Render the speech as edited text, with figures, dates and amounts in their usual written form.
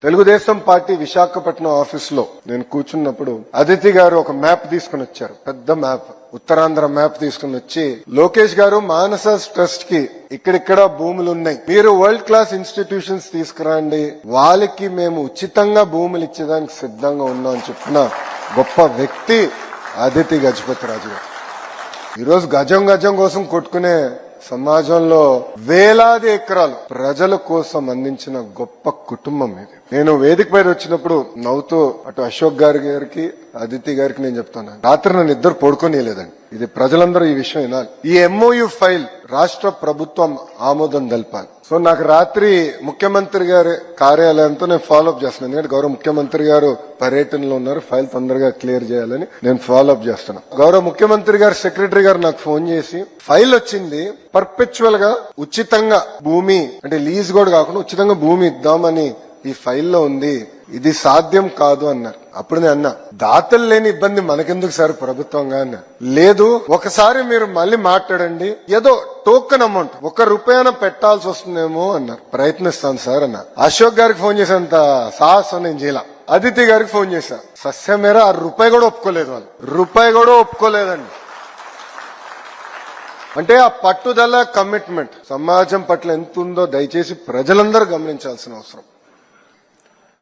Telugu Desam party Visakhapatnam office లో నేను కూర్చున్నప్పుడు అదితి గారు ఒక మ్యాప్ తీసుకుని వచ్చారు. పెద్ద మ్యాప్, ఉత్తరాంధ్ర మ్యాప్ తీసుకుని వచ్చి, లోకేష్ గారు మానస ట్రస్ట్ కి ఇక్కడిక్కడ భూములు ఉన్నాయి, మీరు వరల్డ్ క్లాస్ ఇన్స్టిట్యూషన్స్ తీసుకురండి, వాళ్ళకి మేము ఉచితంగా భూములు ఇచ్చేదానికి సిద్ధంగా ఉన్నాం అని చెప్పిన గొప్ప వ్యక్తి అదితి గజపతిరాజు గారు. ఈరోజు గజం గజం కోసం కొట్టుకునే సమాజంలో వేలాది ఎకరాలు ప్రజల కోసం అందించిన గొప్ప కుటుంబం ఇది. నేను వేదిక పైన వచ్చినప్పుడు నవ్వుతూ అటు అశోక్ గారికి అదితి గారికి నేను చెప్తాను, రాత్రి నన్ను ఇద్దరు పడుకోనియలేదండి. ఇది ప్రజలందరూ ఈ విషయం వినాలి. ఈ ఎంఓయు ఫైల్ రాష్ట్ర ప్రభుత్వం ఆమోదం తెలపాలి. సో నాకు రాత్రి ముఖ్యమంత్రి గారి కార్యాలయంతో నేను ఫాలోఅప్ చేస్తున్నాను. ఎందుకంటే గౌరవ ముఖ్యమంత్రి గారు పర్యటనలో ఉన్నారు, ఫైల్ తొందరగా క్లియర్ చేయాలని నేను ఫాలోఅప్ చేస్తున్నాను. గౌరవ ముఖ్యమంత్రి గారు సెక్రటరీ గారు నాకు ఫోన్ చేసి, ఫైల్ వచ్చింది, పర్పెచువల్ గా ఉచితంగా భూమి అంటే లీజ్ కూడా కాకుండా ఉచితంగా భూమి ఇద్దామని ఈ ఫైల్లో ఉంది, ఇది సాధ్యం కాదు అన్నారు. అప్పుడు నేను అన్నా, దాతలు లేని ఇబ్బంది మనకెందుకు సార్ ప్రభుత్వంగా అన్నా. లేదు, ఒకసారి మీరు మళ్ళీ మాట్లాడండి, ఏదో టోకెన్ అమౌంట్ ₹1 పెట్టాల్సి వస్తుందేమో అన్నారు. ప్రయత్నిస్తాను సార్ అన్న. అశోక్ గారికి ఫోన్ చేసేంత సాహసం నేను చేయాల. అదితి గారికి ఫోన్ చేశా, సస్యమేర ₹1 కూడా ఒప్పుకోలేదు. వాళ్ళు ₹1 కూడా ఒప్పుకోలేదండి. అంటే ఆ పట్టుదల, కమిట్మెంట్ సమాజం పట్ల ఎంత ఉందో దయచేసి ప్రజలందరూ గమనించాల్సిన అవసరం.